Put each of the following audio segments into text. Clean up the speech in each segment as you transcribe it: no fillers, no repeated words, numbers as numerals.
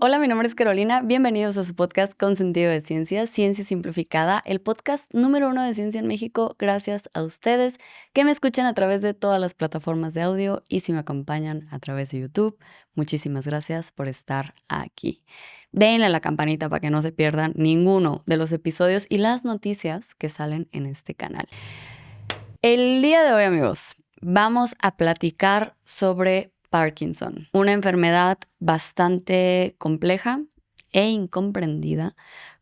Hola, mi nombre es Carolina. Bienvenidos a su podcast con sentido de ciencia, Ciencia Simplificada, el podcast número 1 de ciencia en México. Gracias a ustedes que me escuchan a través de todas las plataformas de audio y si me acompañan a través de YouTube. Muchísimas gracias por estar aquí. Denle a la campanita para que no se pierdan ninguno de los episodios y las noticias que salen en este canal. El día de hoy, amigos, vamos a platicar sobre Parkinson, una enfermedad bastante compleja e incomprendida,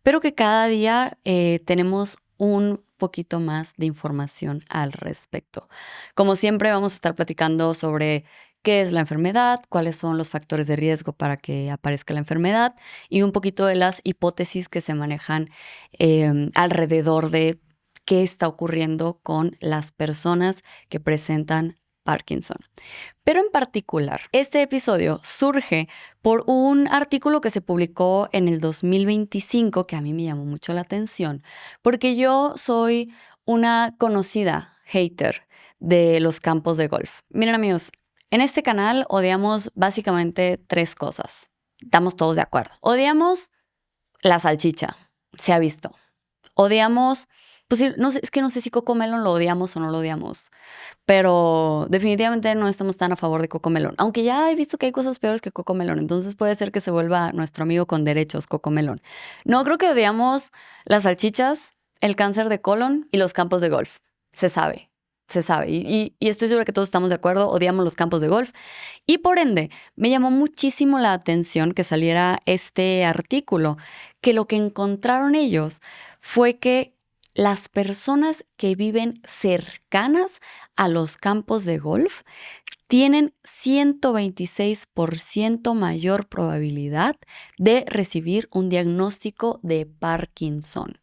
pero que cada día tenemos un poquito más de información al respecto. Como siempre, vamos a estar platicando sobre qué es la enfermedad, cuáles son los factores de riesgo para que aparezca la enfermedad y un poquito de las hipótesis que se manejan alrededor de qué está ocurriendo con las personas que presentan Parkinson. Pero en particular, este episodio surge por un artículo que se publicó en el 2025 que a mí me llamó mucho la atención, porque yo soy una conocida hater de los campos de golf. Miren, amigos, en este canal odiamos básicamente 3 cosas. Estamos todos de acuerdo. Odiamos la salchicha, se ha visto. Odiamos, pues sí, no sé, es que no sé si Cocomelon lo odiamos o no lo odiamos, pero definitivamente no estamos tan a favor de Cocomelon, aunque ya he visto que hay cosas peores que Cocomelon, entonces puede ser que se vuelva nuestro amigo con derechos, Cocomelon. No, creo que odiamos las salchichas, el cáncer de colon y los campos de golf. Se sabe. Se sabe, y estoy segura que todos estamos de acuerdo, odiamos los campos de golf. Y por ende, me llamó muchísimo la atención que saliera este artículo, que lo que encontraron ellos fue que las personas que viven cercanas a los campos de golf tienen 126% mayor probabilidad de recibir un diagnóstico de Parkinson.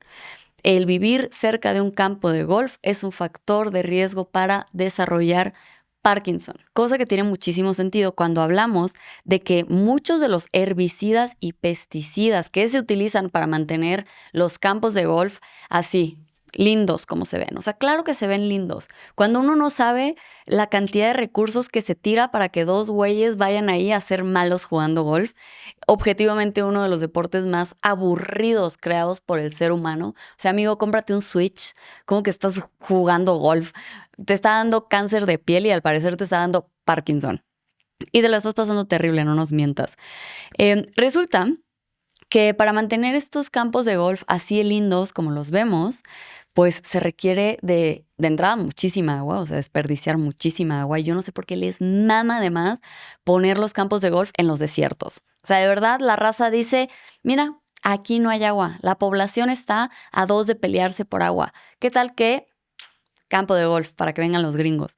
El vivir cerca de un campo de golf es un factor de riesgo para desarrollar Parkinson, cosa que tiene muchísimo sentido cuando hablamos de que muchos de los herbicidas y pesticidas que se utilizan para mantener los campos de golf así, lindos como se ven. O sea, claro que se ven lindos. Cuando uno no sabe la cantidad de recursos que se tira para que 2 güeyes vayan ahí a ser malos jugando golf, objetivamente uno de los deportes más aburridos creados por el ser humano. O sea, amigo, cómprate un Switch, como que estás jugando golf. Te está dando cáncer de piel y al parecer te está dando Parkinson. Y te la estás pasando terrible, no nos mientas. Resulta que para mantener estos campos de golf así lindos como los vemos, pues se requiere de entrada muchísima agua, o sea, desperdiciar muchísima agua. Y yo no sé por qué les mama además poner los campos de golf en los desiertos. O sea, de verdad, la raza dice, mira, aquí no hay agua. La población está a 2 de pelearse por agua. ¿Qué tal que campo de golf para que vengan los gringos?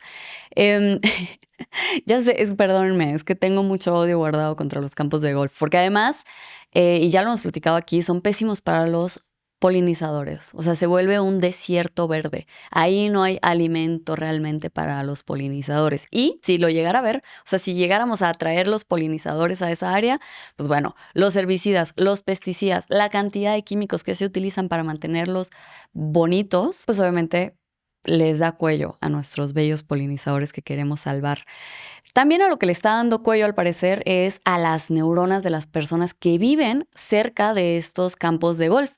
Ya sé, perdónenme, es que tengo mucho odio guardado contra los campos de golf, porque además, y ya lo hemos platicado aquí, son pésimos para los polinizadores. O sea, se vuelve un desierto verde. Ahí no hay alimento realmente para los polinizadores. Y si lo llegara a ver, o sea, si llegáramos a atraer los polinizadores a esa área, pues bueno, los herbicidas, los pesticidas, la cantidad de químicos que se utilizan para mantenerlos bonitos, pues obviamente les da cuello a nuestros bellos polinizadores que queremos salvar. También a lo que le está dando cuello, al parecer, es a las neuronas de las personas que viven cerca de estos campos de golf.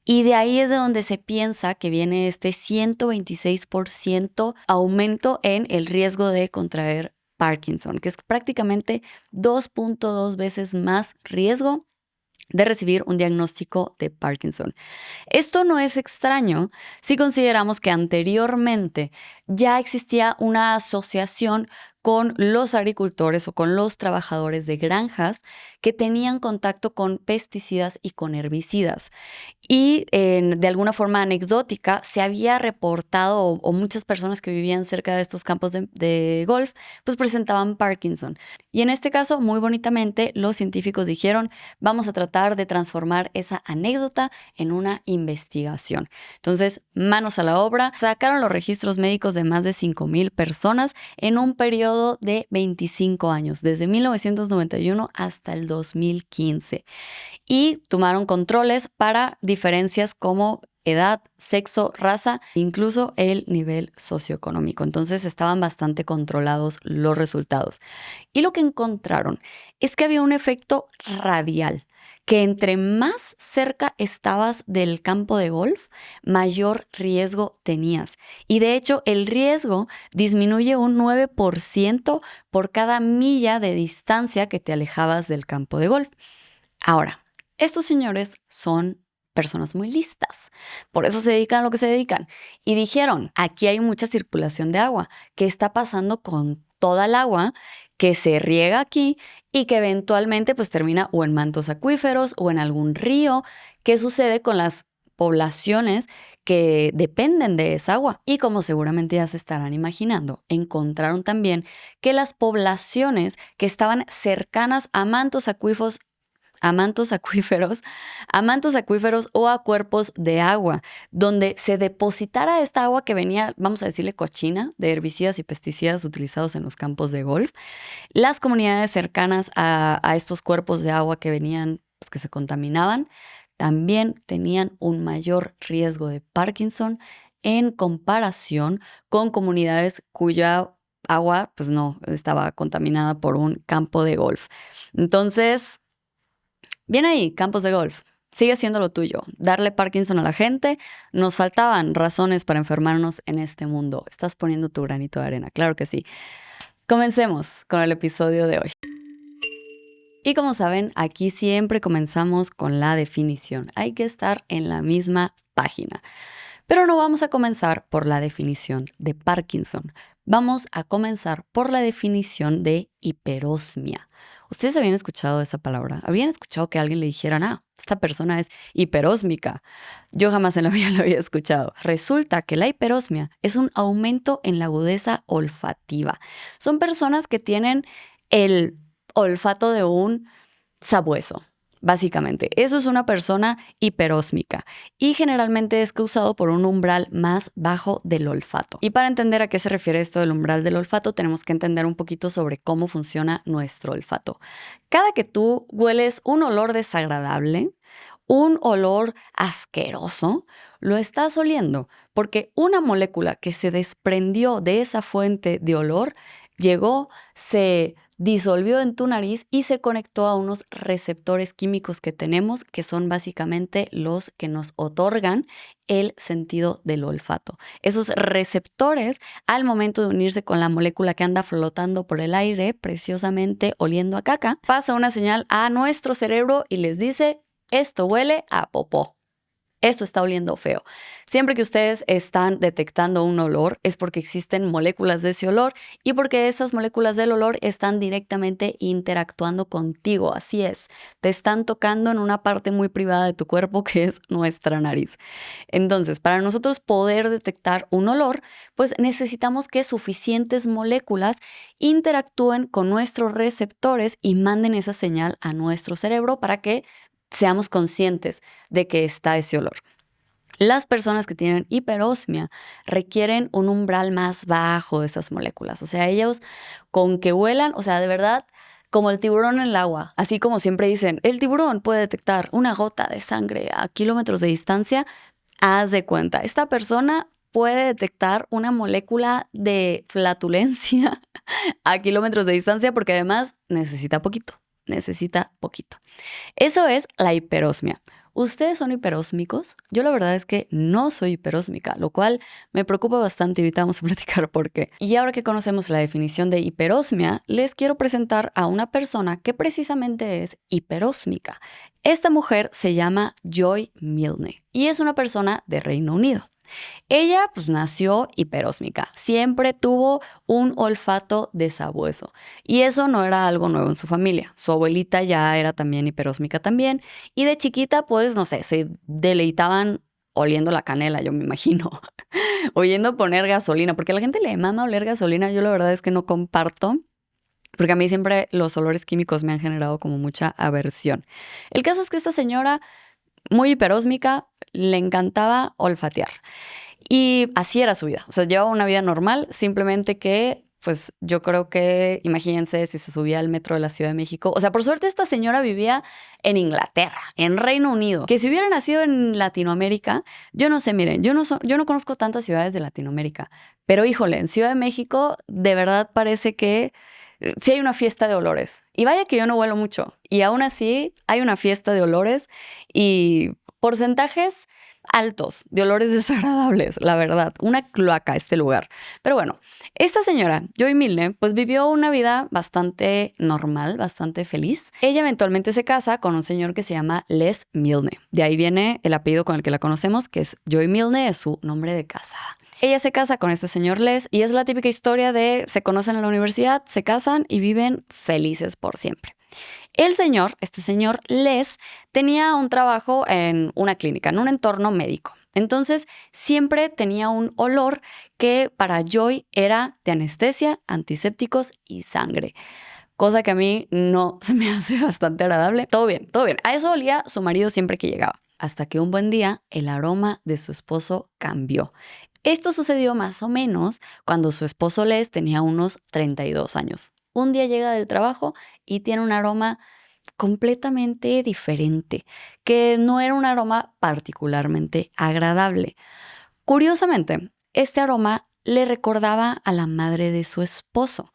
Y de ahí es de donde se piensa que viene este 126% aumento en el riesgo de contraer Parkinson, que es prácticamente 2.2 veces más riesgo de recibir un diagnóstico de Parkinson. Esto no es extraño si consideramos que anteriormente ya existía una asociación con los agricultores o con los trabajadores de granjas que tenían contacto con pesticidas y con herbicidas. Y de alguna forma anecdótica se había reportado o muchas personas que vivían cerca de estos campos de golf pues presentaban Parkinson. Y en este caso, muy bonitamente, los científicos dijeron, vamos a tratar de transformar esa anécdota en una investigación. Entonces, manos a la obra, sacaron los registros médicos de más de 5,000 personas en un periodo de 25 años, desde 1991 hasta el 2015. Y tomaron controles para diferencias como edad, sexo, raza, incluso el nivel socioeconómico. Entonces estaban bastante controlados los resultados. Y lo que encontraron es que había un efecto radial, que entre más cerca estabas del campo de golf, mayor riesgo tenías. Y de hecho, el riesgo disminuye un 9% por cada milla de distancia que te alejabas del campo de golf. Ahora, estos señores son personas muy listas. Por eso se dedican a lo que se dedican. Y dijeron, aquí hay mucha circulación de agua. ¿Qué está pasando con toda el agua que se riega aquí y que eventualmente pues termina o en mantos acuíferos o en algún río? ¿Qué sucede con las poblaciones que dependen de esa agua? Y como seguramente ya se estarán imaginando, encontraron también que las poblaciones que estaban cercanas a mantos acuíferos o a cuerpos de agua, donde se depositara esta agua que venía, vamos a decirle cochina, de herbicidas y pesticidas utilizados en los campos de golf. Las comunidades cercanas a estos cuerpos de agua que venían, pues que se contaminaban, también tenían un mayor riesgo de Parkinson en comparación con comunidades cuya agua, pues no, estaba contaminada por un campo de golf. Entonces, bien ahí, campos de golf. Sigue siendo lo tuyo. Darle Parkinson a la gente. Nos faltaban razones para enfermarnos en este mundo. Estás poniendo tu granito de arena, claro que sí. Comencemos con el episodio de hoy. Y como saben, aquí siempre comenzamos con la definición. Hay que estar en la misma página. Pero no vamos a comenzar por la definición de Parkinson. Vamos a comenzar por la definición de hiperosmia. ¿Ustedes habían escuchado esa palabra? ¿Habían escuchado que alguien le dijera, esta persona es hiperósmica? Yo jamás en la vida lo había escuchado. Resulta que la hiperosmia es un aumento en la agudeza olfativa. Son personas que tienen el olfato de un sabueso. Básicamente, eso es una persona hiperósmica y generalmente es causado por un umbral más bajo del olfato. Y para entender a qué se refiere esto del umbral del olfato, tenemos que entender un poquito sobre cómo funciona nuestro olfato. Cada que tú hueles un olor desagradable, un olor asqueroso, lo estás oliendo porque una molécula que se desprendió de esa fuente de olor llegó, se disolvió en tu nariz y se conectó a unos receptores químicos que tenemos, que son básicamente los que nos otorgan el sentido del olfato. Esos receptores, al momento de unirse con la molécula que anda flotando por el aire, preciosamente oliendo a caca, pasa una señal a nuestro cerebro y les dice, esto huele a popó. Esto está oliendo feo. Siempre que ustedes están detectando un olor es porque existen moléculas de ese olor y porque esas moléculas del olor están directamente interactuando contigo. Así es, te están tocando en una parte muy privada de tu cuerpo que es nuestra nariz. Entonces, para nosotros poder detectar un olor, pues necesitamos que suficientes moléculas interactúen con nuestros receptores y manden esa señal a nuestro cerebro para que seamos conscientes de que está ese olor. Las personas que tienen hiperosmia requieren un umbral más bajo de esas moléculas. O sea, ellos con que huelan, o sea, de verdad, como el tiburón en el agua. Así como siempre dicen, el tiburón puede detectar una gota de sangre a kilómetros de distancia. Haz de cuenta, esta persona puede detectar una molécula de flatulencia a kilómetros de distancia porque además necesita poquito. Eso es la hiperosmia. ¿Ustedes son hiperósmicos? Yo la verdad es que no soy hiperósmica, lo cual me preocupa bastante y ahorita vamos a platicar por qué. Y ahora que conocemos la definición de hiperosmia, les quiero presentar a una persona que precisamente es hiperósmica. Esta mujer se llama Joy Milne y es una persona de Reino Unido. Ella pues nació hiperósmica, siempre tuvo un olfato de sabueso y eso no era algo nuevo en su familia. Su abuelita ya era también hiperósmica también y de chiquita pues no sé, se deleitaban oliendo la canela, yo me imagino, oyendo poner gasolina, porque a la gente le mama oler gasolina, yo la verdad es que no comparto. Porque a mí siempre los olores químicos me han generado como mucha aversión. El caso es que esta señora muy hiperósmica, le encantaba olfatear. Y así era su vida. O sea, llevaba una vida normal, simplemente que pues yo creo que, imagínense si se subía al metro de la Ciudad de México. O sea, por suerte esta señora vivía en Inglaterra, en Reino Unido. Que si hubiera nacido en Latinoamérica, yo no sé, miren, yo no conozco tantas ciudades de Latinoamérica, pero híjole, en Ciudad de México de verdad parece que sí hay una fiesta de olores. Y vaya que yo no vuelo mucho. Y aún así hay una fiesta de olores y porcentajes altos de olores desagradables, la verdad. Una cloaca este lugar. Pero bueno, esta señora, Joy Milne, pues vivió una vida bastante normal, bastante feliz. Ella eventualmente se casa con un señor que se llama Les Milne. De ahí viene el apellido con el que la conocemos, que es Joy Milne, es su nombre de casada. Ella se casa con este señor Les y es la típica historia de se conocen en la universidad, se casan y viven felices por siempre. Este señor Les, tenía un trabajo en una clínica, en un entorno médico. Entonces, siempre tenía un olor que para Joy era de anestesia, antisépticos y sangre. Cosa que a mí no se me hace bastante agradable. Todo bien, todo bien. A eso olía su marido siempre que llegaba. Hasta que un buen día el aroma de su esposo cambió. Esto sucedió más o menos cuando su esposo Les tenía unos 32 años. Un día llega del trabajo y tiene un aroma completamente diferente, que no era un aroma particularmente agradable. Curiosamente, este aroma le recordaba a la madre de su esposo,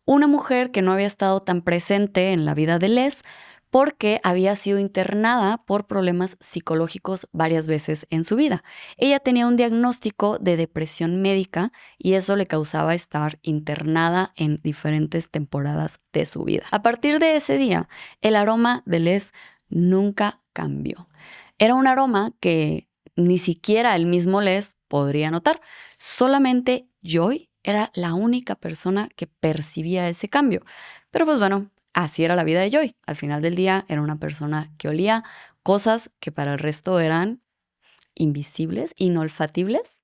una mujer que no había estado tan presente en la vida de Les porque había sido internada por problemas psicológicos varias veces en su vida. Ella tenía un diagnóstico de depresión médica y eso le causaba estar internada en diferentes temporadas de su vida. A partir de ese día, el aroma de Les nunca cambió. Era un aroma que ni siquiera el mismo Les podría notar. Solamente Joy era la única persona que percibía ese cambio. Pero pues bueno, así era la vida de Joy. Al final del día era una persona que olía cosas que para el resto eran invisibles, inolfatibles.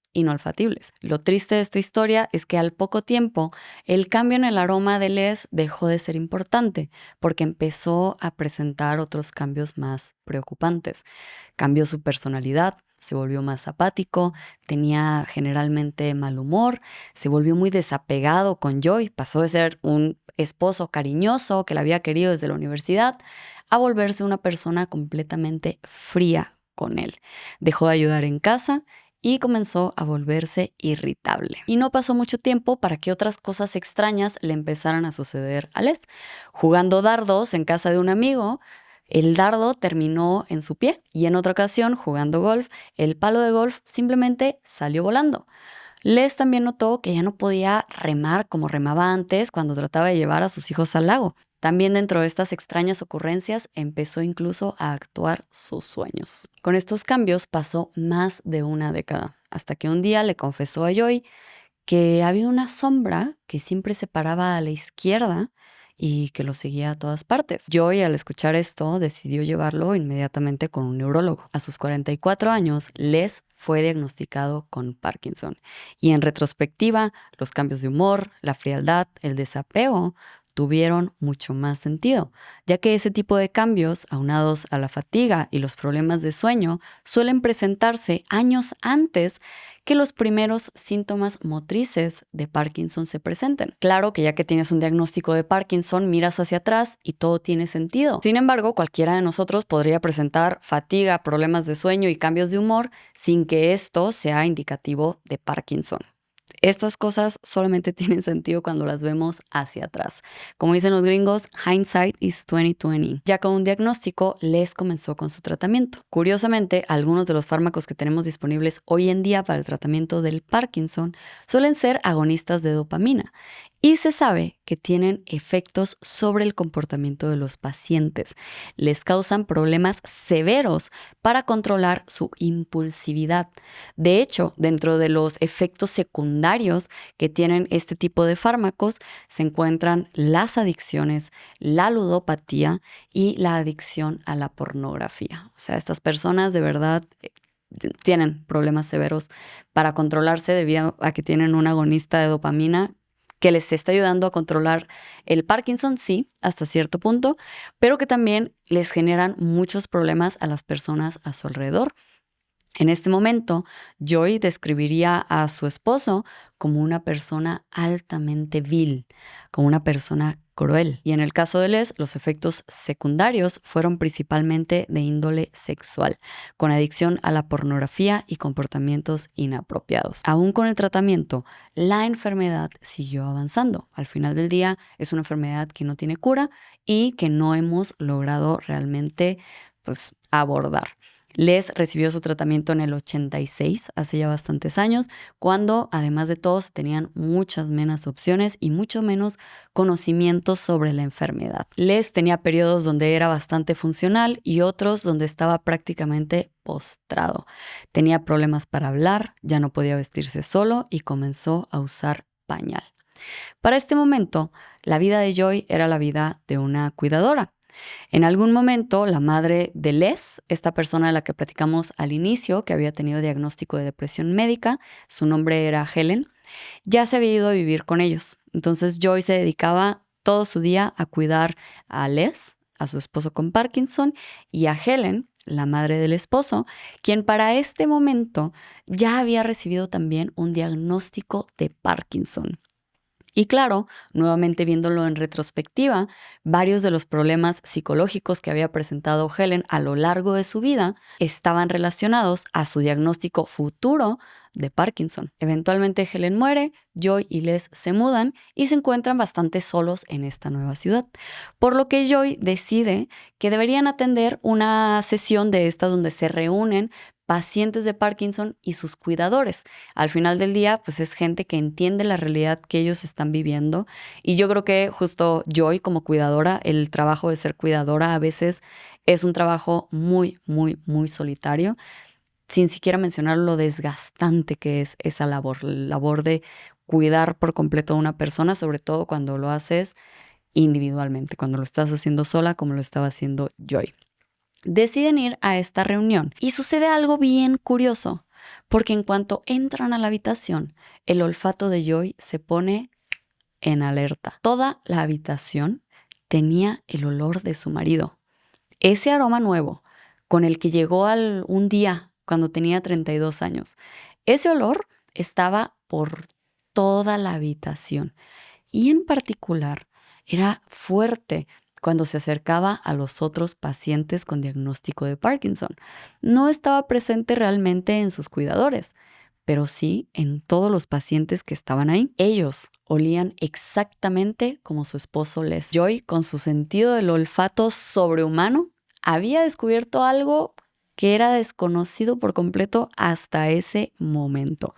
Lo triste de esta historia es que al poco tiempo el cambio en el aroma de Les dejó de ser importante porque empezó a presentar otros cambios más preocupantes. Cambió su personalidad, se volvió más apático, tenía generalmente mal humor, se volvió muy desapegado con Joy, pasó de ser un esposo cariñoso que la había querido desde la universidad a volverse una persona completamente fría con él. Dejó de ayudar en casa y comenzó a volverse irritable. Y no pasó mucho tiempo para que otras cosas extrañas le empezaran a suceder a Les. Jugando dardos en casa de un amigo, el dardo terminó en su pie y en otra ocasión, jugando golf, el palo de golf simplemente salió volando. Les también notó que ya no podía remar como remaba antes cuando trataba de llevar a sus hijos al lago. También dentro de estas extrañas ocurrencias empezó incluso a actuar sus sueños. Con estos cambios pasó más de una década, hasta que un día le confesó a Joy que había una sombra que siempre se paraba a la izquierda y que lo seguía a todas partes. Joy, al escuchar esto, decidió llevarlo inmediatamente con un neurólogo. A sus 44 años, Les fue diagnosticado con Parkinson. Y en retrospectiva, los cambios de humor, la frialdad, el desapego tuvieron mucho más sentido, ya que ese tipo de cambios, aunados a la fatiga y los problemas de sueño, suelen presentarse años antes que los primeros síntomas motrices de Parkinson se presenten. Claro que ya que tienes un diagnóstico de Parkinson, miras hacia atrás y todo tiene sentido. Sin embargo, cualquiera de nosotros podría presentar fatiga, problemas de sueño y cambios de humor sin que esto sea indicativo de Parkinson. Estas cosas solamente tienen sentido cuando las vemos hacia atrás. Como dicen los gringos, hindsight is 20/20. Ya con un diagnóstico, Les comenzó con su tratamiento. Curiosamente, algunos de los fármacos que tenemos disponibles hoy en día para el tratamiento del Parkinson suelen ser agonistas de dopamina. Y se sabe que tienen efectos sobre el comportamiento de los pacientes. Les causan problemas severos para controlar su impulsividad. De hecho, dentro de los efectos secundarios que tienen este tipo de fármacos se encuentran las adicciones, la ludopatía y la adicción a la pornografía. O sea, estas personas de verdad tienen problemas severos para controlarse debido a que tienen un agonista de dopamina que les está ayudando a controlar el Parkinson, sí, hasta cierto punto, pero que también les generan muchos problemas a las personas a su alrededor. En este momento, Joy describiría a su esposo como una persona altamente vil, como una persona cruel. Y en el caso de Les, los efectos secundarios fueron principalmente de índole sexual, con adicción a la pornografía y comportamientos inapropiados. Aún con el tratamiento, la enfermedad siguió avanzando. Al final del día, es una enfermedad que no tiene cura y que no hemos logrado realmente, abordar. Les recibió su tratamiento en el 86, hace ya bastantes años, cuando además de todo tenían muchas menos opciones y mucho menos conocimientos sobre la enfermedad. Les tenía periodos donde era bastante funcional y otros donde estaba prácticamente postrado. Tenía problemas para hablar, ya no podía vestirse solo y comenzó a usar pañal. Para este momento, la vida de Joy era la vida de una cuidadora. En algún momento, la madre de Les, esta persona de la que platicamos al inicio, que había tenido diagnóstico de depresión médica, su nombre era Helen, ya se había ido a vivir con ellos. Entonces Joy se dedicaba todo su día a cuidar a Les, a su esposo con Parkinson, y a Helen, la madre del esposo, quien para este momento ya había recibido también un diagnóstico de Parkinson. Y claro, nuevamente viéndolo en retrospectiva, varios de los problemas psicológicos que había presentado Helen a lo largo de su vida estaban relacionados a su diagnóstico futuro de Parkinson. Eventualmente Helen muere, Joy y Les se mudan y se encuentran bastante solos en esta nueva ciudad. Por lo que Joy decide que deberían atender una sesión de estas donde se reúnen pacientes de Parkinson y sus cuidadores. Al final del día, es gente que entiende la realidad que ellos están viviendo. Y yo creo que justo Joy como cuidadora, el trabajo de ser cuidadora a veces es un trabajo muy, muy, muy solitario, sin siquiera mencionar lo desgastante que es esa labor, la labor de cuidar por completo a una persona, sobre todo cuando lo haces individualmente, cuando lo estás haciendo sola como lo estaba haciendo Joy. Deciden ir a esta reunión y sucede algo bien curioso, porque en cuanto entran a la habitación, el olfato de Joy se pone en alerta. Toda la habitación tenía el olor de su marido. Ese aroma nuevo con el que llegó un día cuando tenía 32 años. Ese olor estaba por toda la habitación y en particular era fuerte cuando se acercaba a los otros pacientes con diagnóstico de Parkinson. No estaba presente realmente en sus cuidadores, pero sí en todos los pacientes que estaban ahí. Ellos olían exactamente como su esposo Les. Joy, con su sentido del olfato sobrehumano, había descubierto algo que era desconocido por completo hasta ese momento.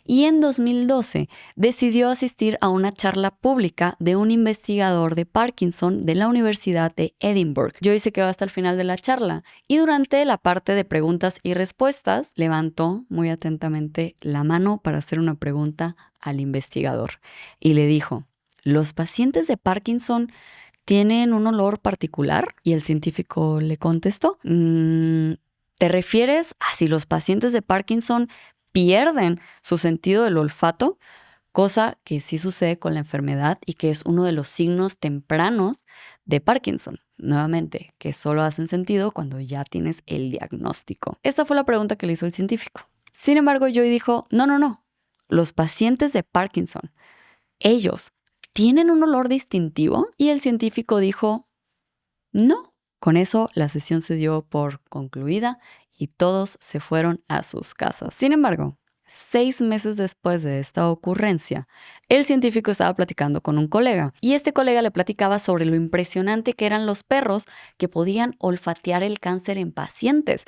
Y en 2012 decidió asistir a una charla pública de un investigador de Parkinson de la Universidad de Edinburgh. Joy se quedó hasta el final de la charla y durante la parte de preguntas y respuestas levantó muy atentamente la mano para hacer una pregunta al investigador y le dijo: ¿los pacientes de Parkinson tienen un olor particular? Y el científico le contestó: ¿te refieres a si los pacientes de Parkinson pierden su sentido del olfato? Cosa que sí sucede con la enfermedad y que es uno de los signos tempranos de Parkinson. Nuevamente, que solo hacen sentido cuando ya tienes el diagnóstico. Esta fue la pregunta que le hizo el científico. Sin embargo, Joy dijo: no. Los pacientes de Parkinson, ellos tienen un olor distintivo. Y el científico dijo: no. Con eso, la sesión se dio por concluida y todos se fueron a sus casas. Sin embargo, 6 meses después de esta ocurrencia, el científico estaba platicando con un colega y este colega le platicaba sobre lo impresionante que eran los perros que podían olfatear el cáncer en pacientes,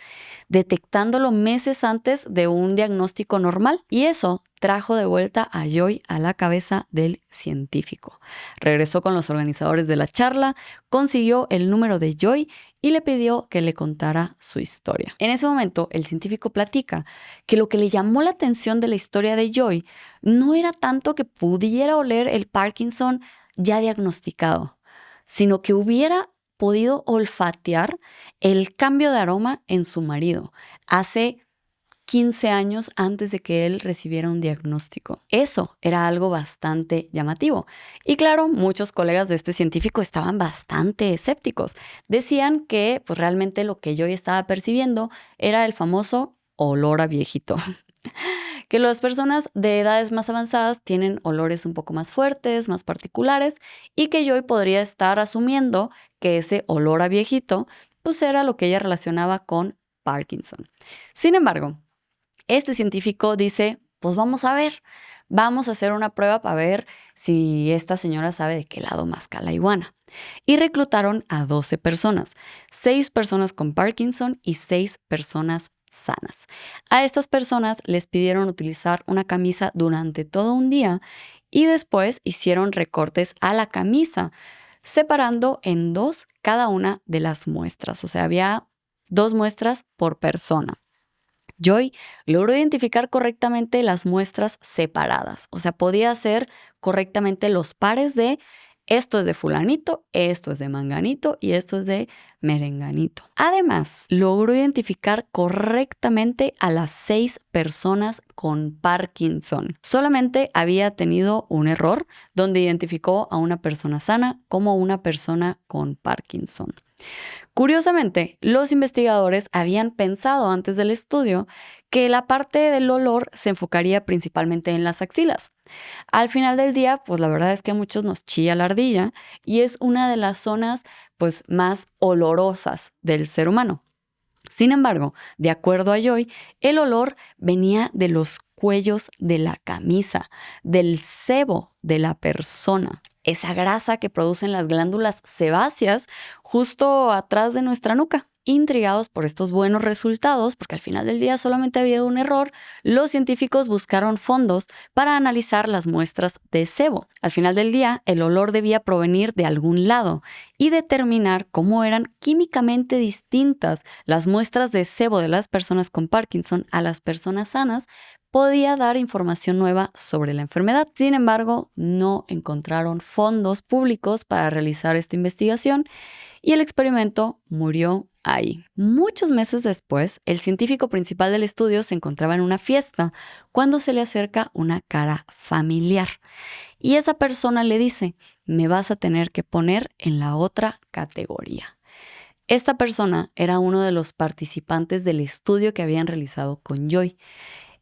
detectándolo meses antes de un diagnóstico normal. Y eso trajo de vuelta a Joy a la cabeza del científico. Regresó con los organizadores de la charla, consiguió el número de Joy y le pidió que le contara su historia. En ese momento, el científico platica que lo que le llamó la atención de la historia de Joy no era tanto que pudiera oler el Parkinson ya diagnosticado, sino que hubiera podido olfatear el cambio de aroma en su marido hace 15 años antes de que él recibiera un diagnóstico. Eso era algo bastante llamativo. Y claro, muchos colegas de este científico estaban bastante escépticos. Decían que realmente lo que Joy estaba percibiendo era el famoso olor a viejito. Que las personas de edades más avanzadas tienen olores un poco más fuertes, más particulares, y que Joy podría estar asumiendo que ese olor a viejito pues era lo que ella relacionaba con Parkinson. Sin embargo, este científico dice, pues vamos a hacer una prueba para ver si esta señora sabe de qué lado masca la iguana. Y reclutaron a 12 personas, 6 personas con Parkinson y 6 personas sanas. A estas personas les pidieron utilizar una camisa durante todo un día y después hicieron recortes a la camisa, separando en 2 cada una de las muestras. O sea, había 2 muestras por persona. Joy logró identificar correctamente las muestras separadas, o sea, podía hacer correctamente los pares de esto es de fulanito, esto es de manganito y esto es de merenganito. Además, logró identificar correctamente a las 6 personas con Parkinson. Solamente había tenido un error donde identificó a una persona sana como una persona con Parkinson. Curiosamente, los investigadores habían pensado antes del estudio que la parte del olor se enfocaría principalmente en las axilas. Al final del día, pues la verdad es que a muchos nos chilla la ardilla y es una de las zonas pues más olorosas del ser humano. Sin embargo, de acuerdo a Joy, el olor venía de los cuellos de la camisa, del sebo de la persona, esa grasa que producen las glándulas sebáceas justo atrás de nuestra nuca. Intrigados por estos buenos resultados, porque al final del día solamente había un error, los científicos buscaron fondos para analizar las muestras de sebo. Al final del día, el olor debía provenir de algún lado y determinar cómo eran químicamente distintas las muestras de sebo de las personas con Parkinson a las personas sanas podía dar información nueva sobre la enfermedad. Sin embargo, no encontraron fondos públicos para realizar esta investigación y el experimento murió ahí. Muchos meses después, el científico principal del estudio se encontraba en una fiesta cuando se le acerca una cara familiar. Y esa persona le dice, me vas a tener que poner en la otra categoría. Esta persona era uno de los participantes del estudio que habían realizado con Joy.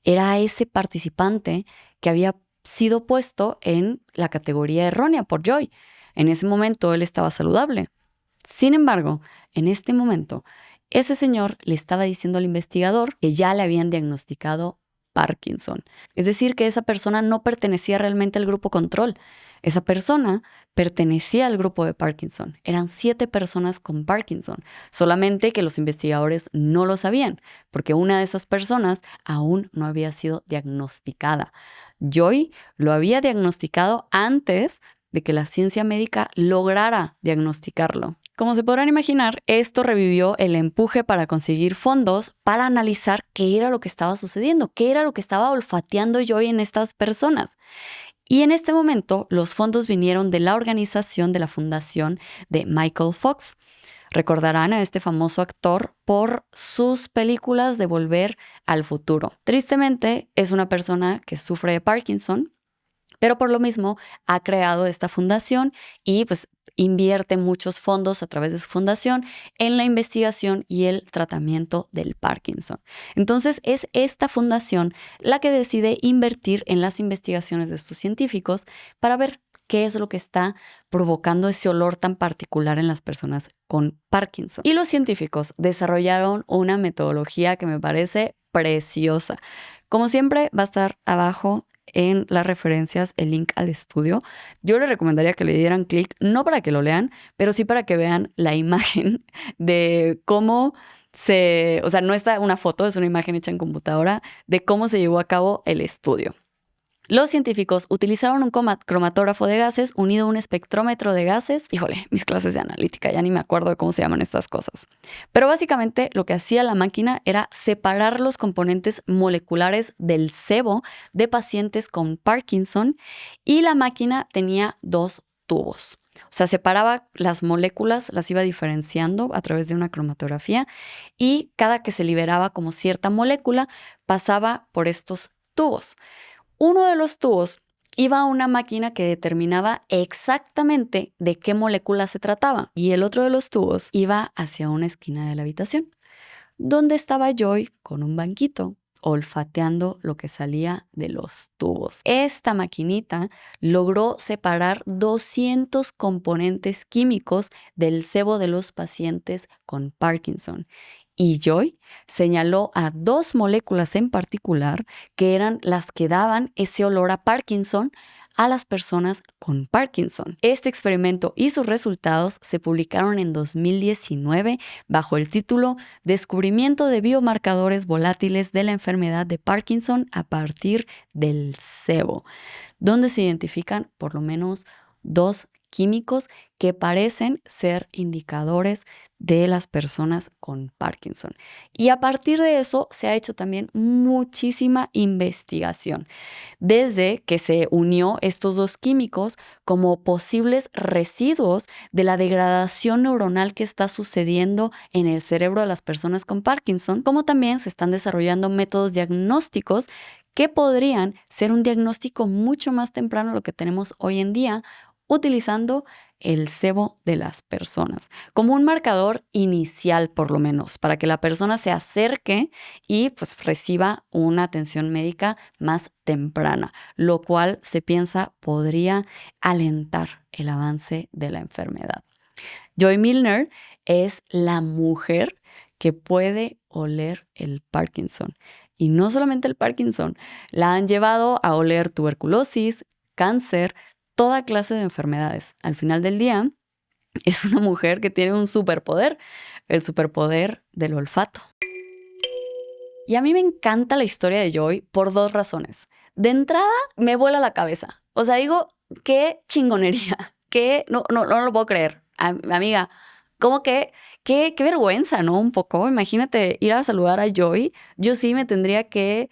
Era ese participante que había sido puesto en la categoría errónea por Joy. En ese momento él estaba saludable. Sin embargo, en este momento, ese señor le estaba diciendo al investigador que ya le habían diagnosticado Parkinson. Es decir, que esa persona no pertenecía realmente al grupo control. Esa persona pertenecía al grupo de Parkinson. Eran 7 personas con Parkinson, solamente que los investigadores no lo sabían, porque una de esas personas aún no había sido diagnosticada. Joy lo había diagnosticado antes de que la ciencia médica lograra diagnosticarlo. Como se podrán imaginar, esto revivió el empuje para conseguir fondos para analizar qué era lo que estaba sucediendo, qué era lo que estaba olfateando Joy en estas personas. Y en este momento, los fondos vinieron de la organización de la fundación de Michael Fox. Recordarán a este famoso actor por sus películas de Volver al Futuro. Tristemente, es una persona que sufre de Parkinson, pero por lo mismo ha creado esta fundación y pues invierte muchos fondos a través de su fundación en la investigación y el tratamiento del Parkinson. Entonces es esta fundación la que decide invertir en las investigaciones de estos científicos para ver qué es lo que está provocando ese olor tan particular en las personas con Parkinson. Y los científicos desarrollaron una metodología que me parece preciosa. Como siempre, va a estar abajo en las referencias el link al estudio. Yo les recomendaría que le dieran clic, no para que lo lean, pero sí para que vean la imagen de cómo o sea, no está una foto, es una imagen hecha en computadora de cómo se llevó a cabo el estudio. Los científicos utilizaron un cromatógrafo de gases unido a un espectrómetro de gases. Híjole, mis clases de analítica, ya ni me acuerdo de cómo se llaman estas cosas. Pero básicamente lo que hacía la máquina era separar los componentes moleculares del sebo de pacientes con Parkinson y la máquina tenía 2 tubos. O sea, separaba las moléculas, las iba diferenciando a través de una cromatografía y cada que se liberaba como cierta molécula pasaba por estos tubos. Uno de los tubos iba a una máquina que determinaba exactamente de qué molécula se trataba y el otro de los tubos iba hacia una esquina de la habitación. donde estaba Joy con un banquito, olfateando lo que salía de los tubos. Esta maquinita logró separar 200 componentes químicos del sebo de los pacientes con Parkinson. Y Joy señaló a 2 moléculas en particular que eran las que daban ese olor a Parkinson a las personas con Parkinson. Este experimento y sus resultados se publicaron en 2019 bajo el título Descubrimiento de biomarcadores volátiles de la enfermedad de Parkinson a partir del sebo, donde se identifican por lo menos 2 químicos que parecen ser indicadores de las personas con Parkinson. Y a partir de eso se ha hecho también muchísima investigación, desde que se unió estos 2 químicos como posibles residuos de la degradación neuronal que está sucediendo en el cerebro de las personas con Parkinson, como también se están desarrollando métodos diagnósticos que podrían ser un diagnóstico mucho más temprano de lo que tenemos hoy en día, utilizando el sebo de las personas como un marcador inicial, por lo menos, para que la persona se acerque y pues reciba una atención médica más temprana, lo cual se piensa podría alentar el avance de la enfermedad. Joy Milner es la mujer que puede oler el Parkinson. Y no solamente el Parkinson, la han llevado a oler tuberculosis, cáncer, toda clase de enfermedades. Al final del día, es una mujer que tiene un superpoder, el superpoder del olfato. Y a mí me encanta la historia de Joy por 2 razones. De entrada, me vuela la cabeza. O sea, digo, qué chingonería, que no lo puedo creer. Amiga, como que, qué vergüenza, ¿no? Un poco. Imagínate ir a saludar a Joy. Yo sí me tendría que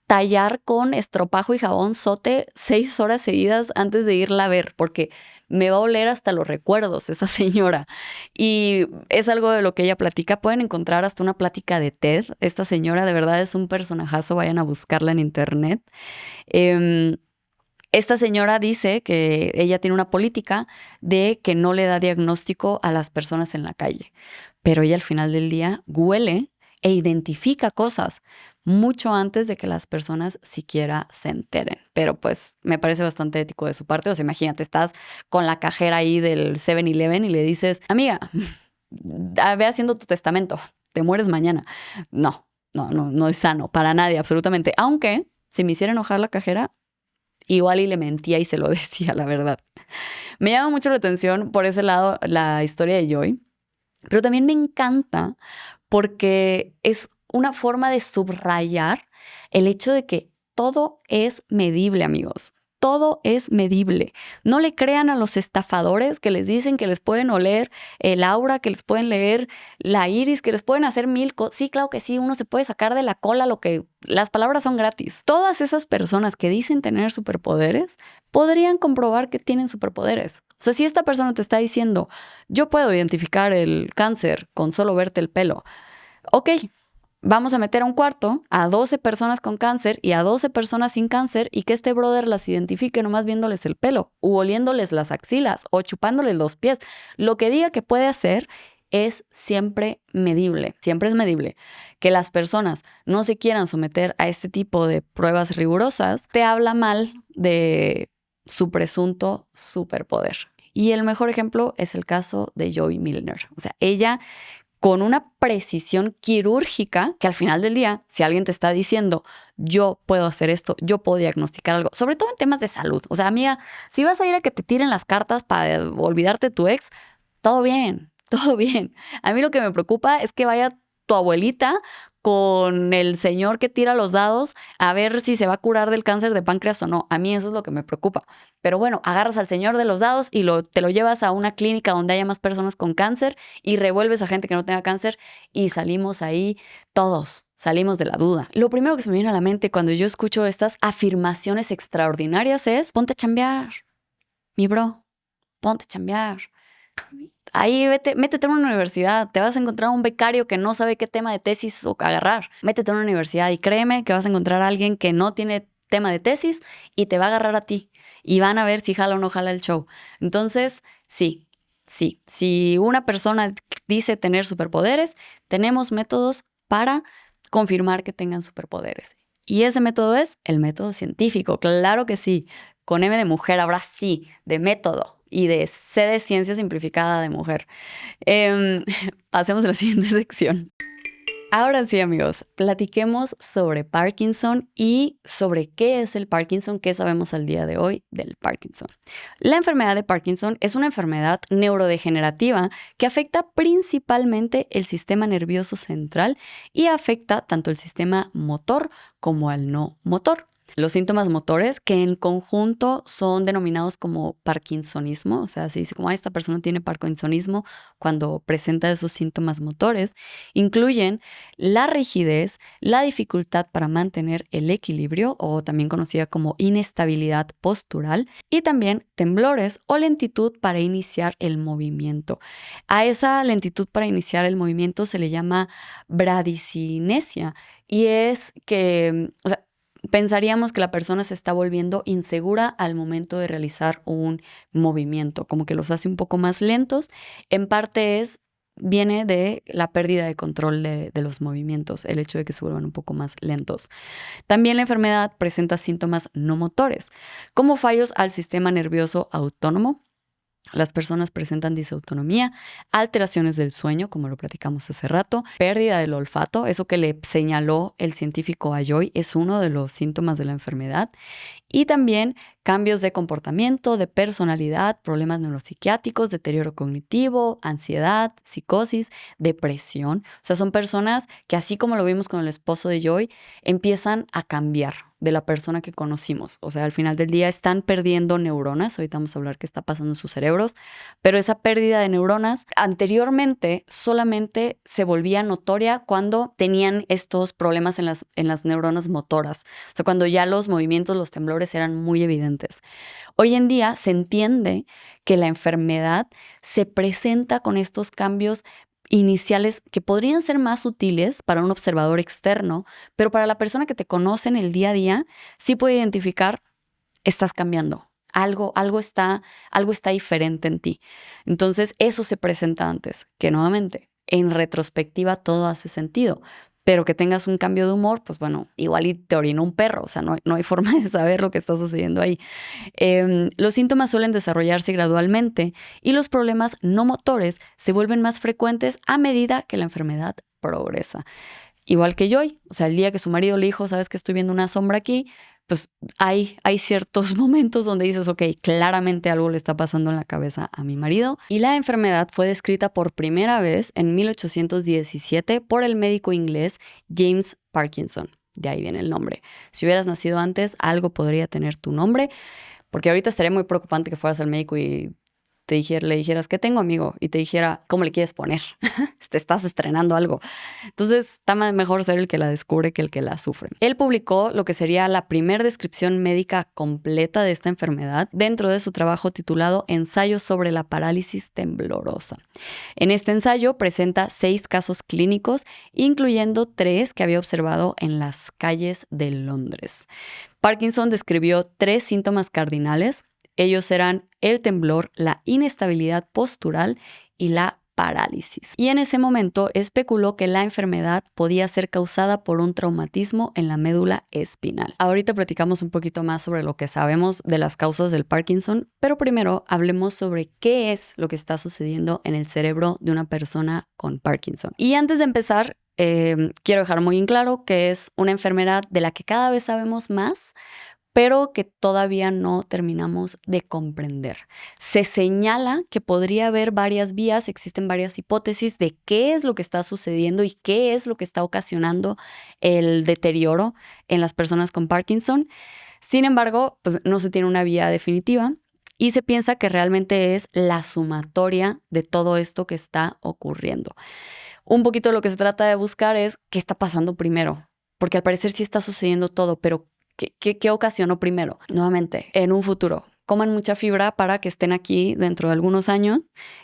tallar con estropajo y jabón sote 6 horas seguidas antes de irla a ver, porque me va a oler hasta los recuerdos esa señora. Y es algo de lo que ella platica. Pueden encontrar hasta una plática de TED. Esta señora de verdad es un personajazo, vayan a buscarla en internet. Esta señora dice que ella tiene una política de que no le da diagnóstico a las personas en la calle, pero ella al final del día huele e identifica cosas mucho antes de que las personas siquiera se enteren. Pero pues me parece bastante ético de su parte. O sea, imagínate, estás con la cajera ahí del 7-Eleven y le dices, amiga, ve haciendo tu testamento, te mueres mañana. No es sano para nadie, absolutamente. Aunque si me hiciera enojar la cajera, igual y le mentía y se lo decía, la verdad. Me llama mucho la atención por ese lado la historia de Joy, pero también me encanta porque es una forma de subrayar el hecho de que todo es medible, amigos. Todo es medible. No le crean a los estafadores que les dicen que les pueden oler el aura, que les pueden leer la iris, que les pueden hacer 1000 cosas. Sí, claro que sí, uno se puede sacar de la cola lo que... Las palabras son gratis. Todas esas personas que dicen tener superpoderes podrían comprobar que tienen superpoderes. O sea, si esta persona te está diciendo, yo puedo identificar el cáncer con solo verte el pelo, ok, vamos a meter a un cuarto a 12 personas con cáncer y a 12 personas sin cáncer y que este brother las identifique nomás viéndoles el pelo u oliéndoles las axilas o chupándoles los pies. Lo que diga que puede hacer es siempre medible, siempre es medible. Que las personas no se quieran someter a este tipo de pruebas rigurosas te habla mal de su presunto superpoder. Y el mejor ejemplo es el caso de Joy Milner. O sea, ella con una precisión quirúrgica que al final del día, si alguien te está diciendo, yo puedo hacer esto, yo puedo diagnosticar algo, sobre todo en temas de salud. O sea, amiga, si vas a ir a que te tiren las cartas para olvidarte de tu ex, todo bien, todo bien. A mí lo que me preocupa es que vaya tu abuelita con el señor que tira los dados a ver si se va a curar del cáncer de páncreas o no. A mí eso es lo que me preocupa. Pero bueno, agarras al señor de los dados y te lo llevas a una clínica donde haya más personas con cáncer y revuelves a gente que no tenga cáncer y salimos ahí todos. Salimos de la duda. Lo primero que se me viene a la mente cuando yo escucho estas afirmaciones extraordinarias es, ponte a chambear, mi bro, ponte a chambear. Ahí métete en una universidad, te vas a encontrar un becario que no sabe qué tema de tesis o agarrar. Métete en una universidad y créeme que vas a encontrar a alguien que no tiene tema de tesis y te va a agarrar a ti. Y van a ver si jala o no jala el show. Entonces, sí. Si una persona dice tener superpoderes, tenemos métodos para confirmar que tengan superpoderes. Y ese método es el método científico, claro que sí, con M de mujer, ahora sí, de método y de C de ciencia simplificada de mujer. Pasemos a la siguiente sección. Ahora sí, amigos, platiquemos sobre Parkinson y sobre qué es el Parkinson, qué sabemos al día de hoy del Parkinson. La enfermedad de Parkinson es una enfermedad neurodegenerativa que afecta principalmente el sistema nervioso central y afecta tanto el sistema motor como al no motor. Los síntomas motores, que en conjunto son denominados como parkinsonismo, o sea, se dice como esta persona tiene parkinsonismo cuando presenta esos síntomas motores, incluyen la rigidez, la dificultad para mantener el equilibrio, o también conocida como inestabilidad postural, y también temblores o lentitud para iniciar el movimiento. A esa lentitud para iniciar el movimiento se le llama bradicinesia, y es que, o sea, pensaríamos que la persona se está volviendo insegura al momento de realizar un movimiento, como que los hace un poco más lentos. En parte viene de la pérdida de control de los movimientos, el hecho de que se vuelvan un poco más lentos. También la enfermedad presenta síntomas no motores, como fallos al sistema nervioso autónomo. Las personas presentan disautonomía, alteraciones del sueño, como lo platicamos hace rato, pérdida del olfato, eso que le señaló el científico Ayoy es uno de los síntomas de la enfermedad, y también cambios de comportamiento, de personalidad, problemas neuropsiquiátricos, deterioro cognitivo, ansiedad, psicosis, depresión. O sea, son personas que, así como lo vimos con el esposo de Joy, empiezan a cambiar de la persona que conocimos. O sea, al final del día están perdiendo neuronas. Ahorita vamos a hablar qué está pasando en sus cerebros. Pero esa pérdida de neuronas anteriormente solamente se volvía notoria cuando tenían estos problemas en las neuronas motoras. O sea, cuando ya los movimientos, los temblores eran muy evidentes. Hoy en día se entiende que la enfermedad se presenta con estos cambios iniciales que podrían ser más sutiles para un observador externo, pero para la persona que te conoce en el día a día, sí puede identificar, estás cambiando. Algo está diferente en ti. Entonces, eso se presenta antes, que nuevamente, en retrospectiva todo hace sentido. Pero que tengas un cambio de humor, pues bueno, igual y te orinó un perro, o sea, no hay forma de saber lo que está sucediendo ahí. Los síntomas suelen desarrollarse gradualmente y los problemas no motores se vuelven más frecuentes a medida que la enfermedad progresa. Igual que Joy, o sea, el día que su marido le dijo, sabes que estoy viendo una sombra aquí, pues hay ciertos momentos donde dices, ok, claramente algo le está pasando en la cabeza a mi marido. Y la enfermedad fue descrita por primera vez en 1817 por el médico inglés James Parkinson. De ahí viene el nombre. Si hubieras nacido antes, algo podría tener tu nombre, porque ahorita estaría muy preocupante que fueras al médico y le dijeras, ¿qué tengo, amigo? Y te dijera, ¿cómo le quieres poner? Te estás estrenando algo. Entonces, está mejor ser el que la descubre que el que la sufre. Él publicó lo que sería la primera descripción médica completa de esta enfermedad dentro de su trabajo titulado Ensayo sobre la parálisis temblorosa. En este ensayo presenta 6 casos clínicos, incluyendo 3 que había observado en las calles de Londres. Parkinson describió 3 síntomas cardinales. Ellos eran el temblor, la inestabilidad postural y la parálisis. Y en ese momento especuló que la enfermedad podía ser causada por un traumatismo en la médula espinal. Ahorita platicamos un poquito más sobre lo que sabemos de las causas del Parkinson, pero primero hablemos sobre qué es lo que está sucediendo en el cerebro de una persona con Parkinson. Y antes de empezar, quiero dejar muy en claro que es una enfermedad de la que cada vez sabemos más, pero que todavía no terminamos de comprender. Se señala que podría haber varias vías, existen varias hipótesis de qué es lo que está sucediendo y qué es lo que está ocasionando el deterioro en las personas con Parkinson. Sin embargo, pues no se tiene una vía definitiva y se piensa que realmente es la sumatoria de todo esto que está ocurriendo. Un poquito lo que se trata de buscar es qué está pasando primero, porque al parecer sí está sucediendo todo, pero ¿qué ocasionó primero? Nuevamente, en un futuro, coman mucha fibra para que estén aquí dentro de algunos años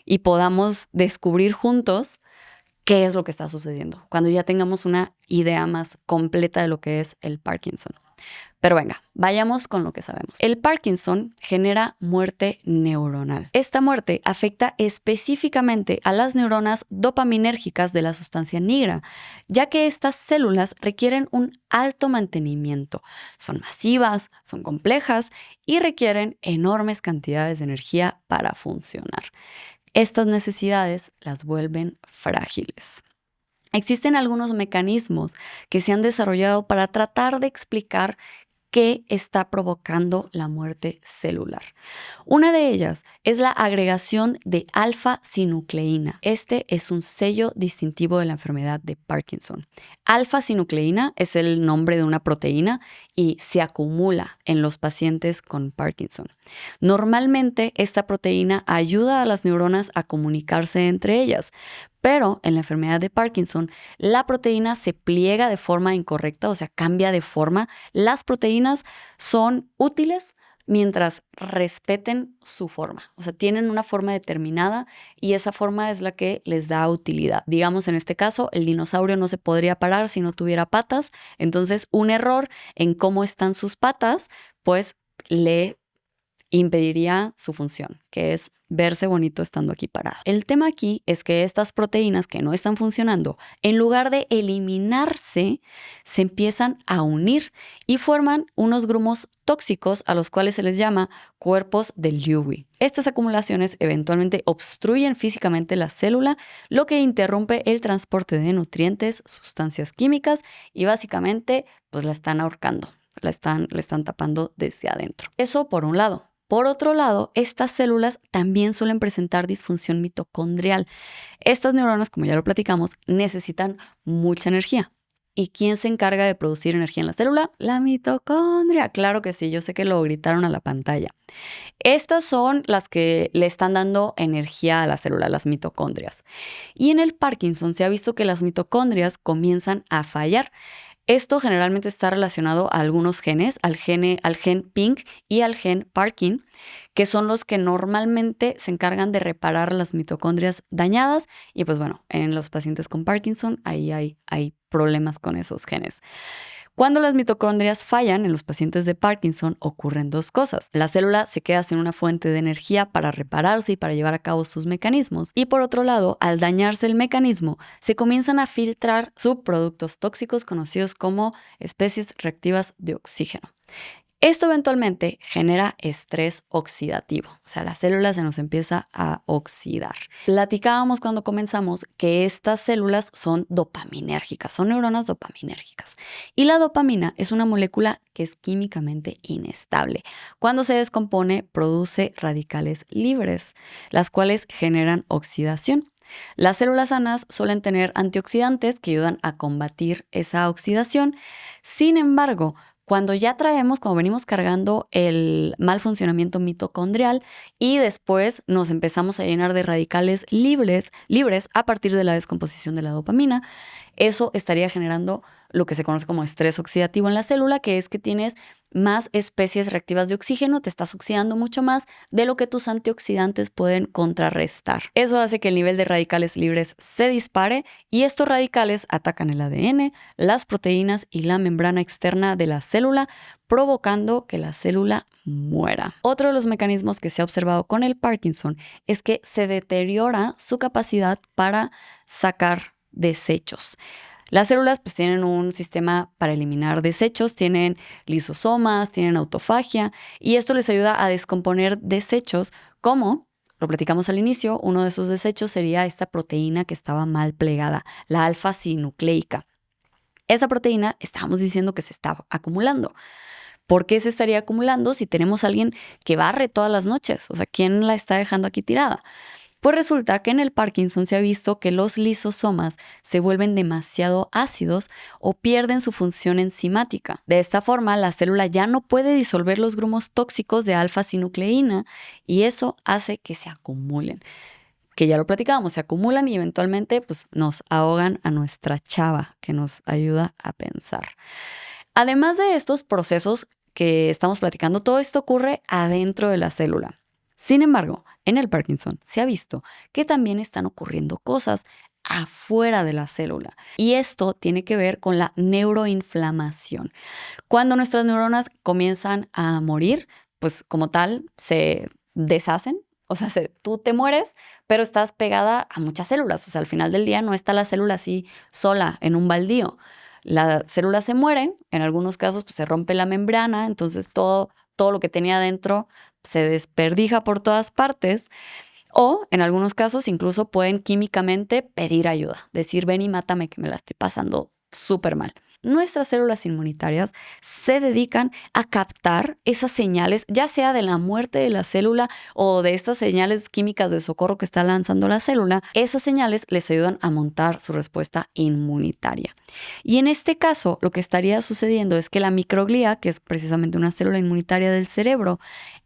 y podamos descubrir juntos qué es lo que está sucediendo, cuando ya tengamos una idea más completa de lo que es el Parkinson. Pero venga, vayamos con lo que sabemos. El Parkinson genera muerte neuronal. Esta muerte afecta específicamente a las neuronas dopaminérgicas de la sustancia negra, ya que estas células requieren un alto mantenimiento. Son masivas, son complejas y requieren enormes cantidades de energía para funcionar. Estas necesidades las vuelven frágiles. Existen algunos mecanismos que se han desarrollado para tratar de explicar qué está provocando la muerte celular. Una de ellas es la agregación de alfa-sinucleína. Este es un sello distintivo de la enfermedad de Parkinson. Alfa-sinucleína es el nombre de una proteína y se acumula en los pacientes con Parkinson. Normalmente, esta proteína ayuda a las neuronas a comunicarse entre ellas, pero en la enfermedad de Parkinson, la proteína se pliega de forma incorrecta, o sea, cambia de forma. Las proteínas son útiles mientras respeten su forma. O sea, tienen una forma determinada y esa forma es la que les da utilidad. Digamos, en este caso, el dinosaurio no se podría parar si no tuviera patas. Entonces, un error en cómo están sus patas, pues le impediría su función, que es verse bonito estando aquí parado. El tema aquí es que estas proteínas que no están funcionando, en lugar de eliminarse, se empiezan a unir y forman unos grumos tóxicos a los cuales se les llama cuerpos de Lewy. Estas acumulaciones eventualmente obstruyen físicamente la célula, lo que interrumpe el transporte de nutrientes, sustancias químicas y básicamente pues la están ahorcando, le están tapando desde adentro. Eso por un lado. Por otro lado, estas células también suelen presentar disfunción mitocondrial. Estas neuronas, como ya lo platicamos, necesitan mucha energía. ¿Y quién se encarga de producir energía en la célula? La mitocondria. Claro que sí, yo sé que lo gritaron a la pantalla. Estas son las que le están dando energía a la célula, las mitocondrias. Y en el Parkinson se ha visto que las mitocondrias comienzan a fallar. Esto generalmente está relacionado a algunos genes, al gen PINK y al gen Parkin, que son los que normalmente se encargan de reparar las mitocondrias dañadas. Y pues bueno, en los pacientes con Parkinson ahí hay problemas con esos genes. Cuando las mitocondrias fallan en los pacientes de Parkinson ocurren dos cosas. La célula se queda sin una fuente de energía para repararse y para llevar a cabo sus mecanismos. Y por otro lado, al dañarse el mecanismo, se comienzan a filtrar subproductos tóxicos conocidos como especies reactivas de oxígeno. Esto eventualmente genera estrés oxidativo, o sea, la célula se nos empieza a oxidar. Platicábamos cuando comenzamos que estas células son dopaminérgicas, son neuronas dopaminérgicas. Y la dopamina es una molécula que es químicamente inestable. Cuando se descompone, produce radicales libres, las cuales generan oxidación. Las células sanas suelen tener antioxidantes que ayudan a combatir esa oxidación. Sin embargo, cuando venimos cargando el mal funcionamiento mitocondrial y después nos empezamos a llenar de radicales libres a partir de la descomposición de la dopamina, eso estaría generando lo que se conoce como estrés oxidativo en la célula, que es que tienes más especies reactivas de oxígeno, te estás oxidando mucho más de lo que tus antioxidantes pueden contrarrestar. Eso hace que el nivel de radicales libres se dispare y estos radicales atacan el ADN, las proteínas y la membrana externa de la célula, provocando que la célula muera. Otro de los mecanismos que se ha observado con el Parkinson es que se deteriora su capacidad para sacar desechos. Las células pues tienen un sistema para eliminar desechos, tienen lisosomas, tienen autofagia y esto les ayuda a descomponer desechos como, lo platicamos al inicio, uno de esos desechos sería esta proteína que estaba mal plegada, la alfa-sinucleica. Esa proteína estábamos diciendo que se está acumulando. ¿Por qué se estaría acumulando si tenemos a alguien que barre todas las noches? O sea, ¿quién la está dejando aquí tirada? Pues resulta que en el Parkinson se ha visto que los lisosomas se vuelven demasiado ácidos o pierden su función enzimática. De esta forma, la célula ya no puede disolver los grumos tóxicos de alfa-sinucleína y eso hace que se acumulen. Que ya lo platicábamos, se acumulan y eventualmente pues, nos ahogan a nuestra chava, que nos ayuda a pensar. Además de estos procesos que estamos platicando, todo esto ocurre adentro de la célula. Sin embargo, en el Parkinson se ha visto que también están ocurriendo cosas afuera de la célula. Y esto tiene que ver con la neuroinflamación. Cuando nuestras neuronas comienzan a morir, pues como tal, se deshacen. O sea, tú te mueres, pero estás pegada a muchas células. O sea, al final del día no está la célula así sola en un baldío. La célula se muere, en algunos casos pues, se rompe la membrana, entonces todo lo que tenía dentro se desperdija por todas partes. O en algunos casos incluso pueden químicamente pedir ayuda, decir ven y mátame que me la estoy pasando súper mal. Nuestras células inmunitarias se dedican a captar esas señales, ya sea de la muerte de la célula o de estas señales químicas de socorro que está lanzando la célula. Esas señales les ayudan a montar su respuesta inmunitaria. Y en este caso, lo que estaría sucediendo es que la microglía, que es precisamente una célula inmunitaria del cerebro,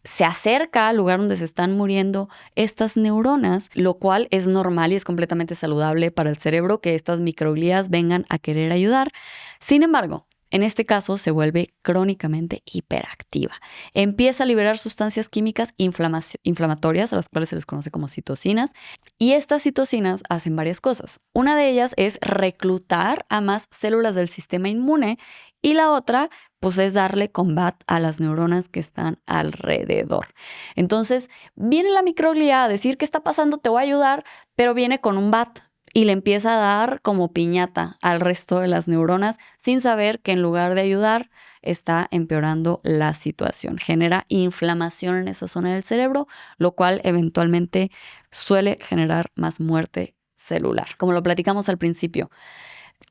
se acerca al lugar donde se están muriendo estas neuronas, lo cual es normal y es completamente saludable para el cerebro que estas microglías vengan a querer ayudar. Sin embargo, en este caso se vuelve crónicamente hiperactiva. Empieza a liberar sustancias químicas inflamatorias, a las cuales se les conoce como citocinas, y estas citocinas hacen varias cosas. Una de ellas es reclutar a más células del sistema inmune y la otra, pues es darle combat a las neuronas que están alrededor. Entonces, viene la microglía a decir, ¿qué está pasando? Te voy a ayudar, pero viene con un bat y le empieza a dar como piñata al resto de las neuronas sin saber que en lugar de ayudar está empeorando la situación. Genera inflamación en esa zona del cerebro, lo cual eventualmente suele generar más muerte celular. Como lo platicamos al principio,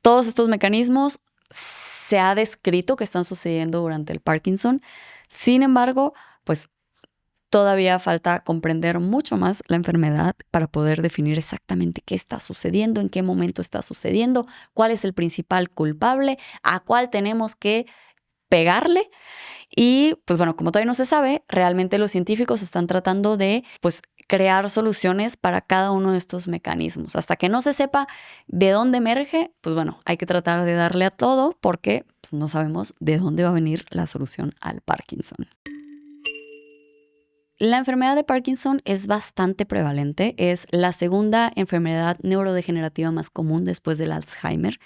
todos estos mecanismos se ha descrito que están sucediendo durante el Parkinson. Sin embargo, pues todavía falta comprender mucho más la enfermedad para poder definir exactamente qué está sucediendo, en qué momento está sucediendo, cuál es el principal culpable, a cuál tenemos que pegarle. Y pues bueno, como todavía no se sabe, realmente los científicos están tratando de pues crear soluciones para cada uno de estos mecanismos. Hasta que no se sepa de dónde emerge, pues bueno, hay que tratar de darle a todo porque pues, no sabemos de dónde va a venir la solución al Parkinson. La enfermedad de Parkinson es bastante prevalente, es la segunda enfermedad neurodegenerativa más común después del Alzheimer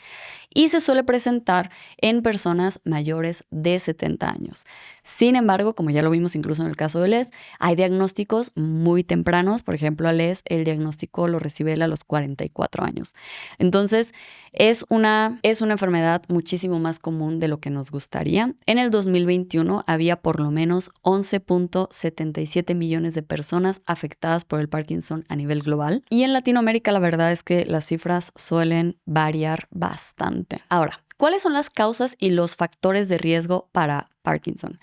y se suele presentar en personas mayores de 70 años. Sin embargo, como ya lo vimos incluso en el caso de Les, hay diagnósticos muy tempranos. Por ejemplo, a Les el diagnóstico lo recibe él a los 44 años. Entonces, es una enfermedad muchísimo más común de lo que nos gustaría. En el 2021 había por lo menos 11.77 millones de personas afectadas por el Parkinson a nivel global. Y en Latinoamérica la verdad es que las cifras suelen variar bastante. Ahora, ¿cuáles son las causas y los factores de riesgo para Parkinson?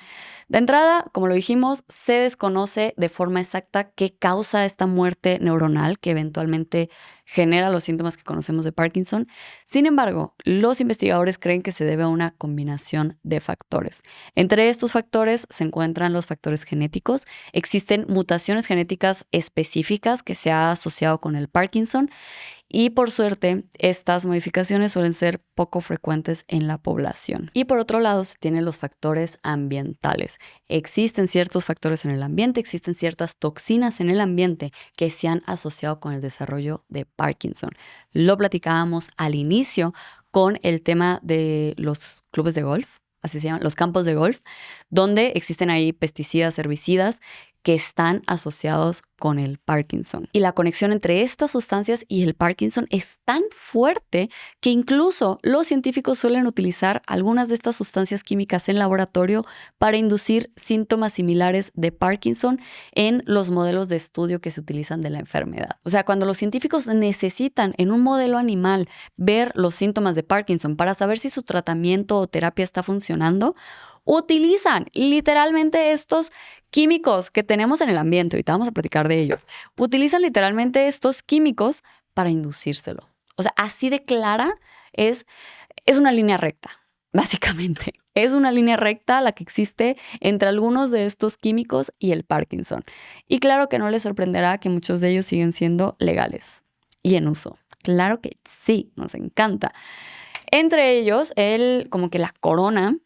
De entrada, como lo dijimos, se desconoce de forma exacta qué causa esta muerte neuronal que eventualmente genera los síntomas que conocemos de Parkinson. Sin embargo, los investigadores creen que se debe a una combinación de factores. Entre estos factores se encuentran los factores genéticos. Existen mutaciones genéticas específicas que se ha asociado con el Parkinson. Y por suerte, estas modificaciones suelen ser poco frecuentes en la población. Y por otro lado, se tienen los factores ambientales. Existen ciertos factores en el ambiente, existen ciertas toxinas en el ambiente que se han asociado con el desarrollo de Parkinson. Lo platicábamos al inicio con el tema de los clubes de golf, así se llaman, los campos de golf, donde existen ahí pesticidas, herbicidas que están asociados con el Parkinson. Y la conexión entre estas sustancias y el Parkinson es tan fuerte que incluso los científicos suelen utilizar algunas de estas sustancias químicas en laboratorio para inducir síntomas similares de Parkinson en los modelos de estudio que se utilizan de la enfermedad. O sea, cuando los científicos necesitan en un modelo animal ver los síntomas de Parkinson para saber si su tratamiento o terapia está funcionando, utilizan literalmente estos químicos que tenemos en el ambiente. Ahorita vamos a platicar de ellos. Utilizan literalmente estos químicos para inducírselo. O sea, así de clara es una línea recta, básicamente. Es una línea recta la que existe entre algunos de estos químicos y el Parkinson. Y claro que no les sorprenderá que muchos de ellos siguen siendo legales y en uso. Claro que sí, nos encanta. Entre ellos, como que la corona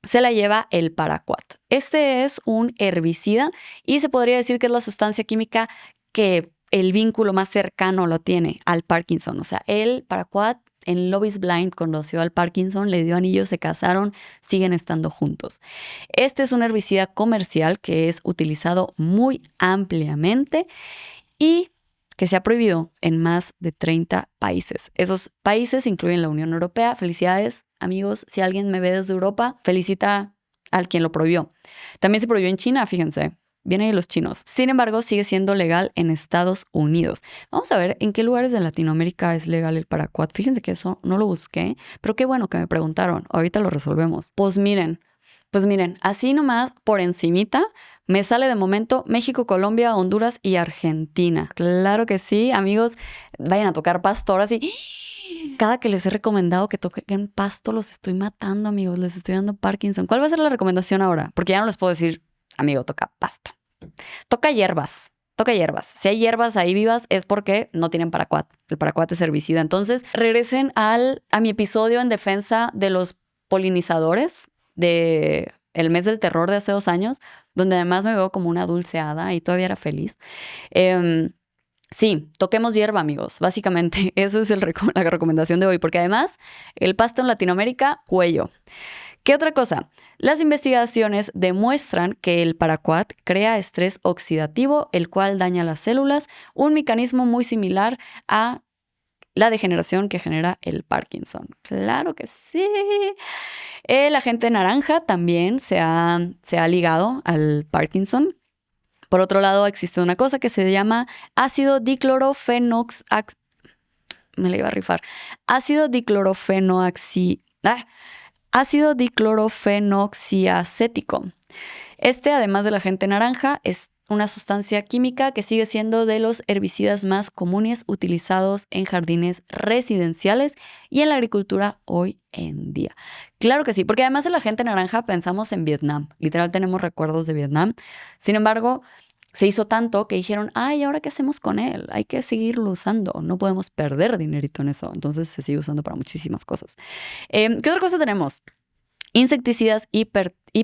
se la lleva el paraquat. Este es un herbicida y se podría decir que es la sustancia química que el vínculo más cercano lo tiene al Parkinson. O sea, el paraquat en Love is Blind conoció al Parkinson, le dio anillos, se casaron, siguen estando juntos. Este es un herbicida comercial que es utilizado muy ampliamente y que se ha prohibido en más de 30 países. Esos países incluyen la Unión Europea. Felicidades, amigos. Si alguien me ve desde Europa, felicita al quien lo prohibió. También se prohibió en China, fíjense. Vienen los chinos. Sin embargo, sigue siendo legal en Estados Unidos. Vamos a ver en qué lugares de Latinoamérica es legal el paraquat. Fíjense que eso no lo busqué, pero qué bueno que me preguntaron. Ahorita lo resolvemos. Pues miren, así nomás por encimita me sale de momento México, Colombia, Honduras y Argentina. Claro que sí, amigos, vayan a tocar pasto. Ahora sí, cada que les he recomendado que toquen pasto, los estoy matando, amigos. Les estoy dando Parkinson. ¿Cuál va a ser la recomendación ahora? Porque ya no les puedo decir, amigo, toca pasto. Toca hierbas. Toca hierbas. Si hay hierbas ahí vivas es porque no tienen paraquat. El paraquat es herbicida. Entonces, regresen a mi episodio en defensa de los polinizadores de el mes del terror de hace 2 años, donde además me veo como una dulce hada y todavía era feliz. Sí, toquemos hierba, amigos. Básicamente, eso es la recomendación de hoy, porque además el pasto en Latinoamérica, cuello. ¿Qué otra cosa? Las investigaciones demuestran que el paraquat crea estrés oxidativo, el cual daña las células, un mecanismo muy similar a la degeneración que genera el Parkinson. Claro que sí. El agente naranja también se ha ligado al Parkinson. Por otro lado, existe una cosa que se llama ácido me la iba a rifar. Ácido diclorofenoxiacético. Este, además del agente naranja, es una sustancia química que sigue siendo de los herbicidas más comunes utilizados en jardines residenciales y en la agricultura hoy en día. Claro que sí, porque además el agente naranja pensamos en Vietnam. Literal tenemos recuerdos de Vietnam. Sin embargo, se hizo tanto que dijeron, ay, ¿ahora qué hacemos con él? Hay que seguirlo usando. No podemos perder dinerito en eso. Entonces se sigue usando para muchísimas cosas. ¿Qué otra cosa tenemos? Insecticidas y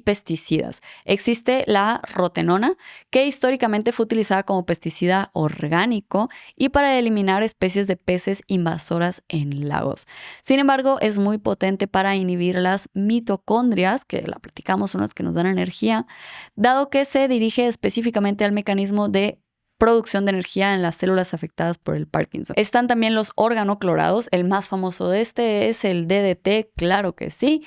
pesticidas. Existe la rotenona, que históricamente fue utilizada como pesticida orgánico y para eliminar especies de peces invasoras en lagos. Sin embargo, es muy potente para inhibir las mitocondrias, que la platicamos, son las que nos dan energía, dado que se dirige específicamente al mecanismo de producción de energía en las células afectadas por el Parkinson. Están también los organoclorados. El más famoso de este es el DDT, claro que sí.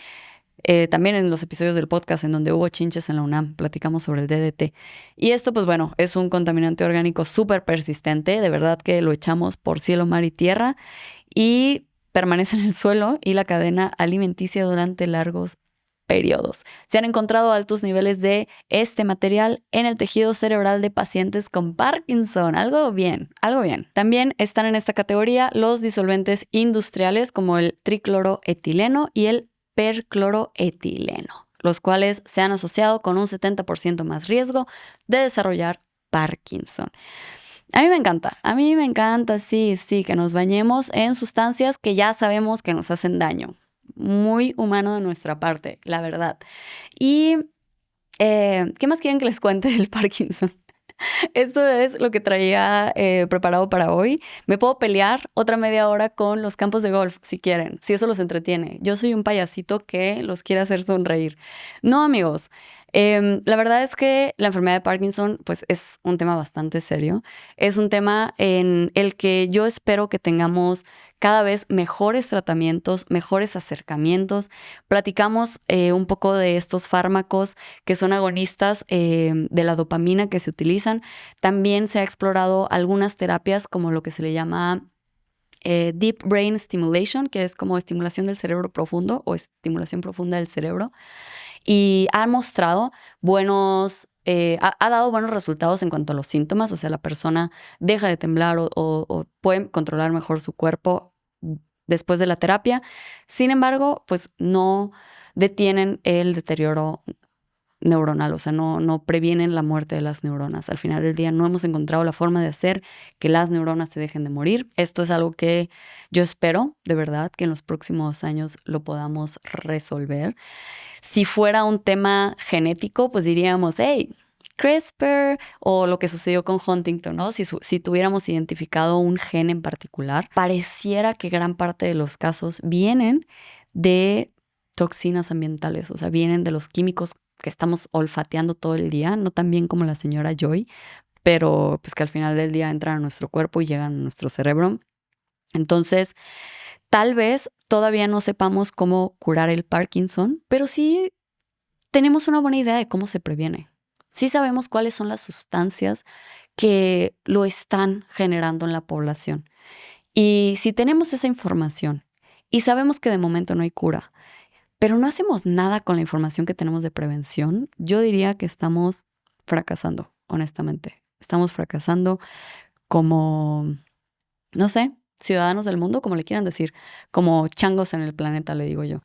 También en los episodios del podcast en donde hubo chinches en la UNAM, platicamos sobre el DDT. Y esto, pues bueno, es un contaminante orgánico súper persistente. De verdad que lo echamos por cielo, mar y tierra y permanece en el suelo y la cadena alimenticia durante largos periodos. Se han encontrado altos niveles de este material en el tejido cerebral de pacientes con Parkinson. Algo bien, algo bien. También están en esta categoría los disolventes industriales como el tricloroetileno y el percloroetileno, los cuales se han asociado con un 70% más riesgo de desarrollar Parkinson. A mí me encanta, sí, que nos bañemos en sustancias que ya sabemos que nos hacen daño. Muy humano de nuestra parte, la verdad. Y, ¿qué más quieren que les cuente del Parkinson? Esto es lo que traía preparado para hoy. Me puedo pelear otra media hora con los campos de golf, si quieren, si eso los entretiene. Yo soy un payasito que los quiere hacer sonreír. No, amigos. La verdad es que la enfermedad de Parkinson, pues, es un tema bastante serio. Es un tema en el que yo espero que tengamos cada vez mejores tratamientos, mejores acercamientos. Platicamos un poco de estos fármacos que son agonistas de la dopamina que se utilizan. También se ha explorado algunas terapias como lo que se le llama Deep Brain Stimulation, que es como estimulación del cerebro profundo o estimulación profunda del cerebro. Y ha mostrado ha dado buenos resultados en cuanto a los síntomas, o sea, la persona deja de temblar o puede controlar mejor su cuerpo después de la terapia. Sin embargo, pues no detienen el deterioro neuronal, o sea, no previenen la muerte de las neuronas. Al final del día no hemos encontrado la forma de hacer que las neuronas se dejen de morir. Esto es algo que yo espero, de verdad, que en los próximos años lo podamos resolver. Si fuera un tema genético, pues diríamos, hey, CRISPR o lo que sucedió con Huntington, ¿no? Si tuviéramos identificado un gen en particular, pareciera que gran parte de los casos vienen de toxinas ambientales, o sea, vienen de los químicos que estamos olfateando todo el día, no tan bien como la señora Joy, pero pues que al final del día entran a nuestro cuerpo y llegan a nuestro cerebro. Entonces, tal vez todavía no sepamos cómo curar el Parkinson, pero sí tenemos una buena idea de cómo se previene. Sí sabemos cuáles son las sustancias que lo están generando en la población. Y si tenemos esa información y sabemos que de momento no hay cura, pero no hacemos nada con la información que tenemos de prevención, yo diría que estamos fracasando, honestamente. Estamos fracasando como, no sé, ciudadanos del mundo, como le quieran decir, como changos en el planeta, le digo yo.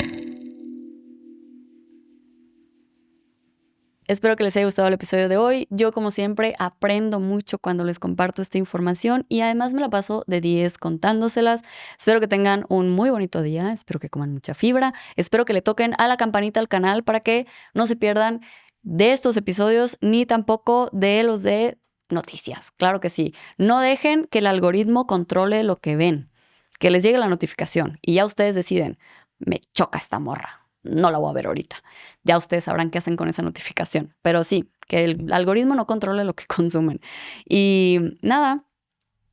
Espero que les haya gustado el episodio de hoy. Yo, como siempre, aprendo mucho cuando les comparto esta información y además me la paso de 10 contándoselas. Espero que tengan un muy bonito día, espero que coman mucha fibra, espero que le toquen a la campanita al canal para que no se pierdan de estos episodios ni tampoco de los de noticias. Claro que sí. No dejen que el algoritmo controle lo que ven, que les llegue la notificación y ya ustedes deciden, me choca esta morra. No la voy a ver ahorita. Ya ustedes sabrán qué hacen con esa notificación. Pero sí, que el algoritmo no controle lo que consumen. Y nada,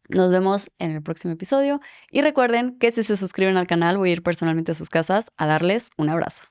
nos vemos en el próximo episodio. Y recuerden que si se suscriben al canal, voy a ir personalmente a sus casas a darles un abrazo.